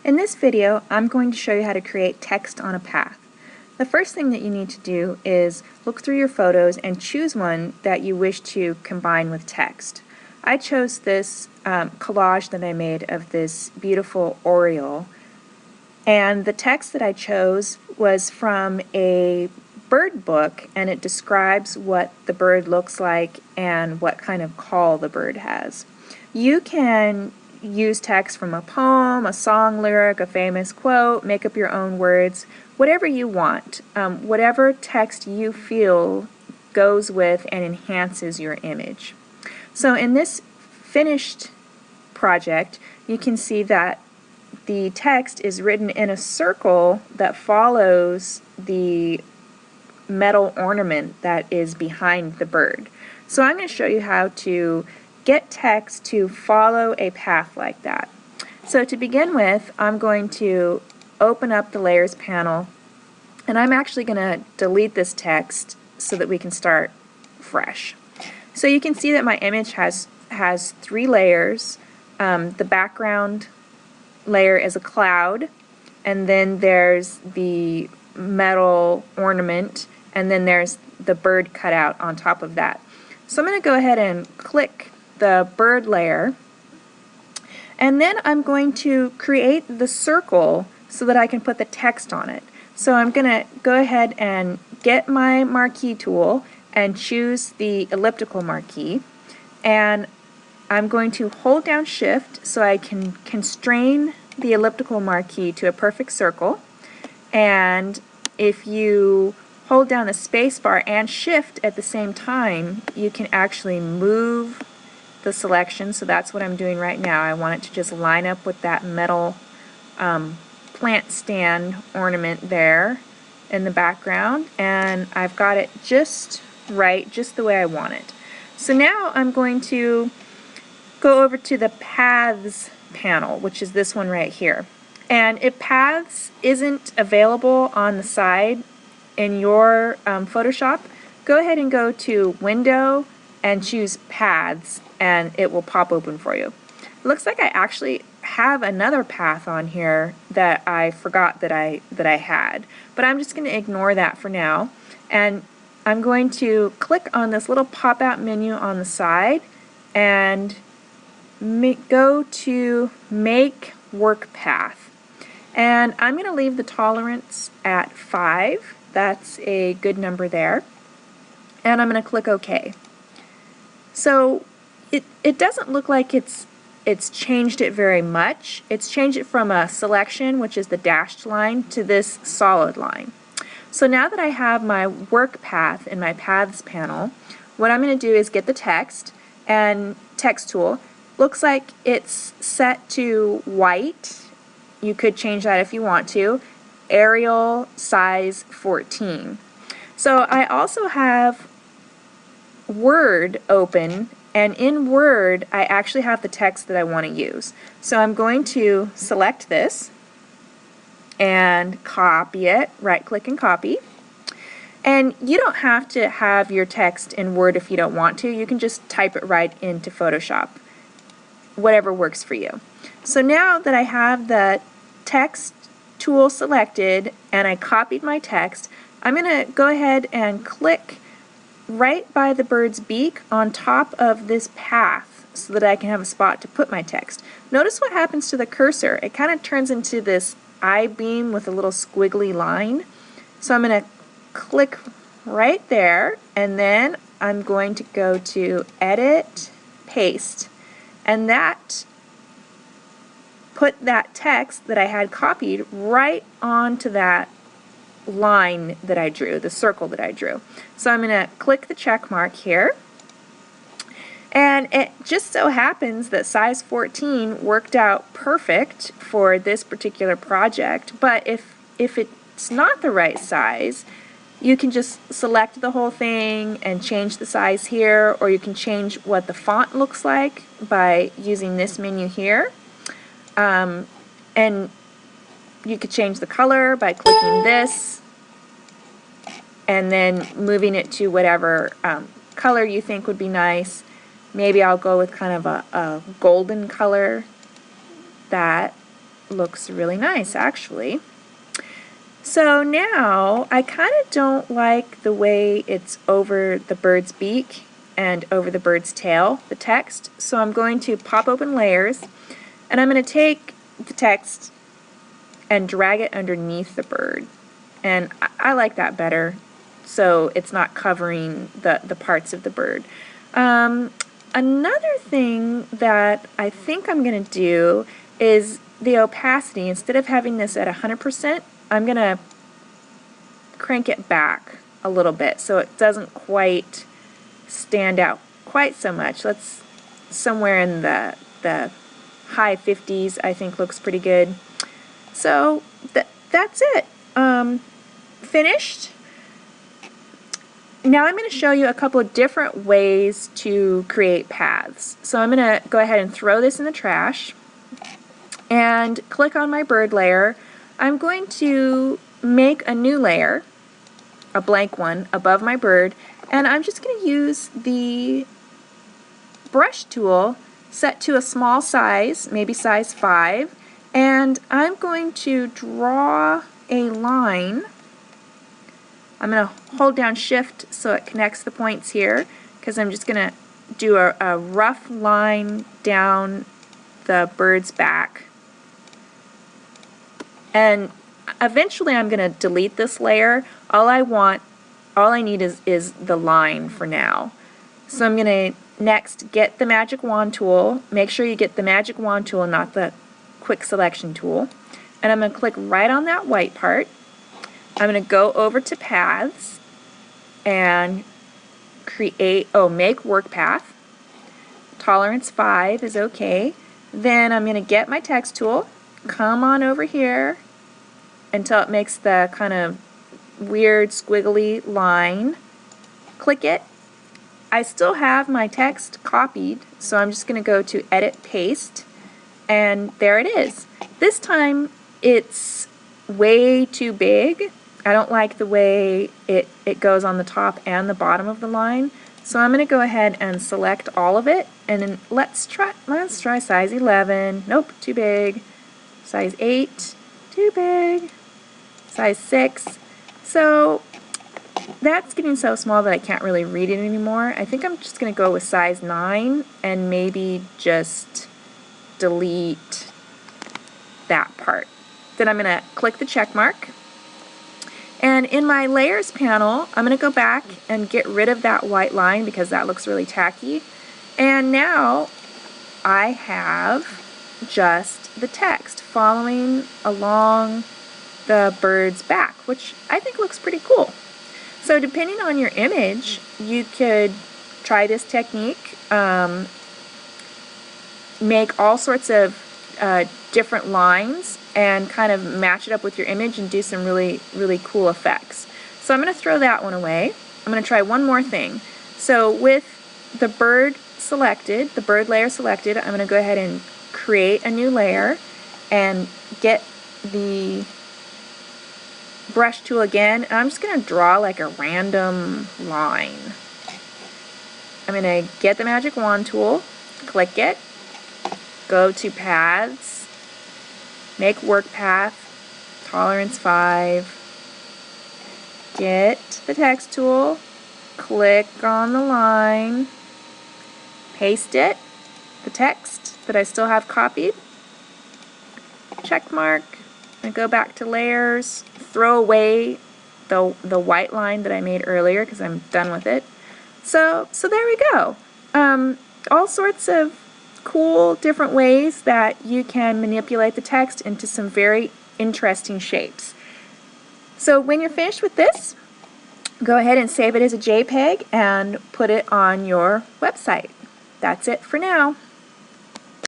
In this video, I'm going to show you how to create text on a path. The first thing that you need to do is look through your photos and choose one that you wish to combine with text. I chose this collage that I made of this beautiful oriole, and the text that I chose was from a bird book, and it describes what the bird looks like and what kind of call the bird has. You can use text from a poem, a song lyric, a famous quote, make up your own words, whatever you want. Whatever text you feel goes with and enhances your image. So in this finished project, you can see that the text is written in a circle that follows the metal ornament that is behind the bird. So I'm going to show you how to get text to follow a path like that. So to begin with, I'm going to open up the Layers panel, and I'm actually going to delete this text so that we can start fresh. So you can see that my image has three layers. The background layer is a cloud, and then there's the metal ornament, and then there's the bird cut out on top of that. So I'm going to go ahead and click the bird layer, and then I'm going to create the circle so that I can put the text on it. So I'm going to go ahead and get my marquee tool and choose the elliptical marquee, and I'm going to hold down Shift so I can constrain the elliptical marquee to a perfect circle. And if you hold down the space bar and Shift at the same time, you can actually move the selection. So that's what I'm doing right now. I want it to just line up with that metal plant stand ornament there in the background, and I've got it just right, just the way I want it. So now I'm going to go over to the Paths panel, which is this one right here. And if Paths isn't available on the side in your Photoshop, go ahead and go to Window and choose Paths, and it will pop open for you. It looks like I actually have another path on here that I forgot that I had, but I'm just going to ignore that for now, and I'm going to click on this little pop-out menu on the side and go to Make Work Path, and I'm going to leave the tolerance at 5. That's a good number there, and I'm going to click OK. So it doesn't look like it's changed it very much. It's changed it from a selection, which is the dashed line, to this solid line. So now that I have my work path in my Paths panel, what I'm going to do is get the text and text tool. Looks like it's set to white. You could change that if you want to. Arial size 14. So I also have Word open, and in Word I actually have the text that I want to use. So I'm going to select this and copy it, right click and copy. And you don't have to have your text in Word if you don't want to. You can just type it right into Photoshop, whatever works for you. So now that I have the text tool selected and I copied my text, I'm going to go ahead and click right by the bird's beak on top of this path so that I can have a spot to put my text. Notice what happens to the cursor. It kind of turns into this I-beam with a little squiggly line. So I'm going to click right there, and then I'm going to go to Edit, Paste, and that put that text that I had copied right onto that line that I drew, the circle that I drew. So I'm going to click the check mark here, and it just so happens that size 14 worked out perfect for this particular project, but if it's not the right size, you can just select the whole thing and change the size here, or you can change what the font looks like by using this menu here. And you could change the color by clicking this and then moving it to whatever color you think would be nice. Maybe I'll go with kind of a golden color that looks really nice actually. So now I kind of don't like the way it's over the bird's beak and over the bird's tail, the text, so I'm going to pop open layers and I'm going to take the text and drag it underneath the bird, and I like that better so it's not covering the parts of the bird. Another thing that I think I'm going to do is the opacity. Instead of having this at 100%, I'm going to crank it back a little bit so it doesn't quite stand out quite so much. Let's somewhere in the high 50s I think looks pretty good. So that's it. Finished. Now I'm going to show you a couple of different ways to create paths. So I'm going to go ahead and throw this in the trash and click on my bird layer. I'm going to make a new layer, a blank one, above my bird, and I'm just going to use the brush tool set to a small size, maybe size 5, and I'm going to draw a line. I'm going to hold down Shift so it connects the points here, because I'm just going to do a rough line down the bird's back. And eventually I'm going to delete this layer. All I need is the line for now. So I'm going to next get the magic wand tool. Make sure you get the magic wand tool, not the quick selection tool. And I'm going to click right on that white part. I'm going to go over to paths and make work path. Tolerance 5 is okay. Then I'm going to get my text tool, come on over here until it makes the kind of weird squiggly line. Click it. I still have my text copied, so I'm just going to go to Edit Paste, and there it is. This time it's way too big. I don't like the way it goes on the top and the bottom of the line, so I'm going to go ahead and select all of it, and then let's try size 11. Nope, too big. Size 8, too big. Size 6. So that's getting so small that I can't really read it anymore. I think I'm just going to go with size 9 and maybe just delete that part. Then I'm going to click the check mark. And in my layers panel, I'm going to go back and get rid of that white line because that looks really tacky. And now I have just the text following along the bird's back, which I think looks pretty cool. So depending on your image, you could try this technique, make all sorts of different lines and kind of match it up with your image and do some really, really cool effects. So I'm going to throw that one away. I'm going to try one more thing. So with the bird selected, the bird layer selected, I'm going to go ahead and create a new layer and get the brush tool again, and I'm just going to draw like a random line. I'm going to get the magic wand tool, click it, go to paths, make work path, tolerance 5, get the text tool, click on the line, paste it, the text that I still have copied, check mark, and go back to layers, throw away the white line that I made earlier because I'm done with it. So there we go. All sorts of cool different ways that you can manipulate the text into some very interesting shapes. So when you're finished with this, go ahead and save it as a JPEG and put it on your website. That's it for now.